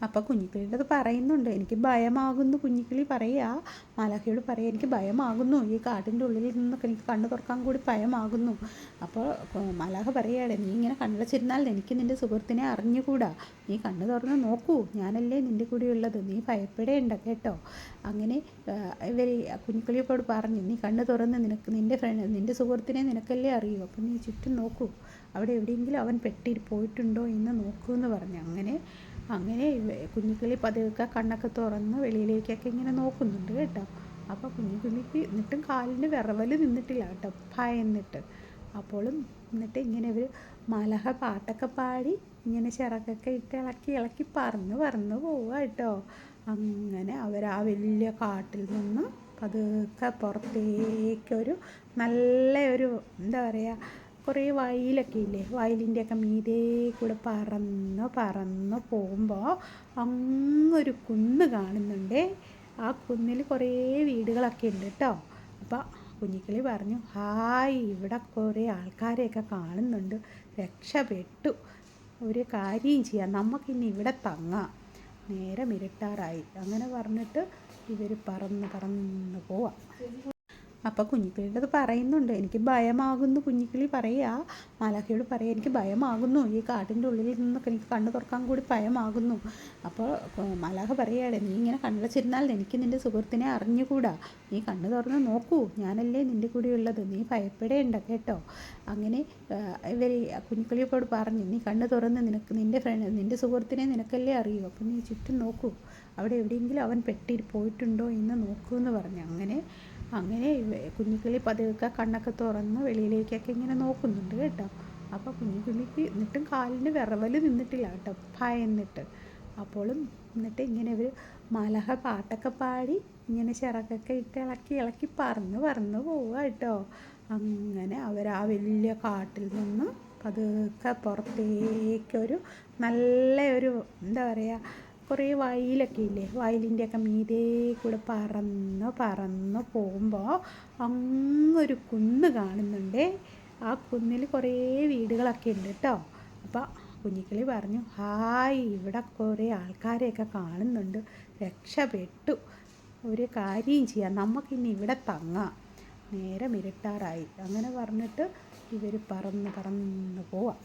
അപ്പോൾ കുഞ്ഞിക്കിളിയുടെ അത് പറയുന്നുണ്ട്, എനിക്ക് ഭയമാകുന്നു. കുഞ്ഞിക്കിളി പറയുക, മാലാഖയോട് പറയുക, എനിക്ക് ഭയമാകുന്നു, ഈ കാട്ടിൻ്റെ ഉള്ളിൽ നിന്നൊക്കെ എനിക്ക് കണ്ണ് തുറക്കാൻ കൂടി ഭയമാകുന്നു. അപ്പോൾ മാലാഖ പറയുകയാണ്, നീ ഇങ്ങനെ കണ്ണടച്ചിരുന്നാൽ എനിക്ക് നിൻ്റെ സുഹൃത്തിനെ അറിഞ്ഞുകൂടാ, നീ കണ്ണ് തുറന്ന് നോക്കൂ, ഞാനല്ലേ നിൻ്റെ കൂടെ ഉള്ളത്, നീ ഭയപ്പെടേണ്ട കേട്ടോ. അങ്ങനെ ഇവർ കുഞ്ഞിക്കിളിയോട് പറഞ്ഞു, നീ കണ്ണ് തുറന്ന് നിൻ്റെ സുഹൃത്തിനെ നിനക്കല്ലേ അറിയൂ, അപ്പം നീ ചുറ്റും നോക്കൂ, അവിടെ എവിടെയെങ്കിലും അവൻ പോയിട്ടുണ്ടോ എന്ന് നോക്കൂ എന്ന് പറഞ്ഞു. അങ്ങനെ കുഞ്ഞിക്കിളി പതുക്കെ കണ്ണൊക്കെ തുറന്ന് വെളിയിലേക്കൊക്കെ ഇങ്ങനെ നോക്കുന്നുണ്ട് കേട്ടോ. അപ്പോൾ കുഞ്ഞിക്കിളിക്ക് എന്നിട്ടും കാലിന് വിറവൽ നിന്നിട്ടില്ല കേട്ടോ, ഭയന്നിട്ട്. അപ്പോഴും എന്നിട്ട് ഇങ്ങനെ ഇവർ മാലാഖ പാട്ടൊക്കെ പാടി ഇങ്ങനെ ചിറകൊക്കെ ഇട്ട് ഇളക്കി പറന്ന് പോവുക കേട്ടോ. അങ്ങനെ അവർ ആ വലിയ കാട്ടിൽ നിന്ന് പതുക്കെ പുറത്തേക്കൊരു നല്ലൊരു എന്താ പറയുക, കുറേ വയലൊക്കെ ഇല്ലേ, വയലിൻ്റെയൊക്കെ മീതേ കൂടെ പറന്ന് പോകുമ്പോൾ അങ്ങൊരു കുന്ന് കാണുന്നുണ്ടേ. ആ കുന്നിൽ കുറേ വീടുകളൊക്കെ ഉണ്ട് കേട്ടോ. അപ്പോൾ കുഞ്ഞിക്കിളി പറഞ്ഞു, ഹായ്, ഇവിടെ കുറേ ആൾക്കാരെയൊക്കെ കാണുന്നുണ്ട്, രക്ഷപ്പെട്ടു, ഒരു കാര്യം ചെയ്യാം, നമുക്കിനി ഇവിടെ തങ്ങാം, നേരം ഇരുട്ടാറായി. അങ്ങനെ പറഞ്ഞിട്ട് ഇവർ പറന്ന് പോവാം. അപ്പോൾ കുഞ്ഞിക്കിളിയുടെ അത് പറയുന്നുണ്ട്, എനിക്ക് ഭയമാകുന്നു. കുഞ്ഞിക്കിളി പറയുക, മാലാഖയോട് പറയുക, എനിക്ക് ഭയമാകുന്നു, ഈ കാട്ടിൻ്റെ ഉള്ളിൽ നിന്നൊക്കെ എനിക്ക് കണ്ണ് തുറക്കാൻ കൂടി ഭയമാകുന്നു. അപ്പോൾ മാലാഖ പറയുകയാണ്, നീ ഇങ്ങനെ കണ്ണടച്ചിരുന്നാൽ എനിക്ക് നിൻ്റെ സുഹൃത്തിനെ അറിഞ്ഞുകൂടാ, നീ കണ്ണ് തുറന്ന് നോക്കൂ, ഞാനല്ലേ നിൻ്റെ കൂടെ ഉള്ളത്, നീ ഭയപ്പെടേണ്ട കേട്ടോ. അങ്ങനെ ഇവർ കുഞ്ഞിക്കിളിയോട് പറഞ്ഞു, നീ കണ്ണ് തുറന്ന് നിൻ്റെ സുഹൃത്തിനെ നിനക്കല്ലേ അറിയൂ, അപ്പം നീ ചുറ്റും നോക്കൂ, അവിടെ എവിടെയെങ്കിലും അവൻ പോയിട്ടുണ്ടോ എന്ന് നോക്കൂ എന്ന് പറഞ്ഞു. അങ്ങനെ കുഞ്ഞിക്കിളി പതുക്കെ കണ്ണൊക്കെ തുറന്ന് വെളിയിലേക്കൊക്കെ ഇങ്ങനെ നോക്കുന്നുണ്ട് കേട്ടോ. അപ്പോൾ കുഞ്ഞിക്കിളിക്ക് എന്നിട്ടും കാലിന് വിറവൽ നിന്നിട്ടില്ല കേട്ടോ, ഭയന്നിട്ട്. അപ്പോഴും എന്നിട്ട് ഇങ്ങനെ ഇവർ മാലാഖ പാട്ടൊക്കെ പാടി ഇങ്ങനെ ചിറകൊക്കെ ഇട്ട് ഇളക്കി പറന്ന് പോവുക കേട്ടോ. അങ്ങനെ അവർ ആ വലിയ കാട്ടിൽ നിന്ന് പതുക്കെ പുറത്തേക്കൊരു നല്ലൊരു എന്താ പറയുക, കുറേ വയലൊക്കെ ഇല്ലേ, വയലിൻ്റെയൊക്കെ മീതേ കൂടെ പറന്ന് പോകുമ്പോൾ അങ്ങൊരു കുന്ന് കാണുന്നുണ്ടേ. ആ കുന്നിൽ കുറേ വീടുകളൊക്കെ ഉണ്ട് കേട്ടോ. അപ്പോൾ കുഞ്ഞിക്കിളി പറഞ്ഞു, ഹായ്, ഇവിടെ കുറേ ആൾക്കാരെയൊക്കെ കാണുന്നുണ്ട്, രക്ഷപ്പെട്ടു, ഒരു കാര്യം ചെയ്യാം, നമുക്കിനി ഇവിടെ തങ്ങാം, നേരം ഇരുട്ടാറായി. അങ്ങനെ പറഞ്ഞിട്ട് ഇവർ പറന്ന് പോവാം.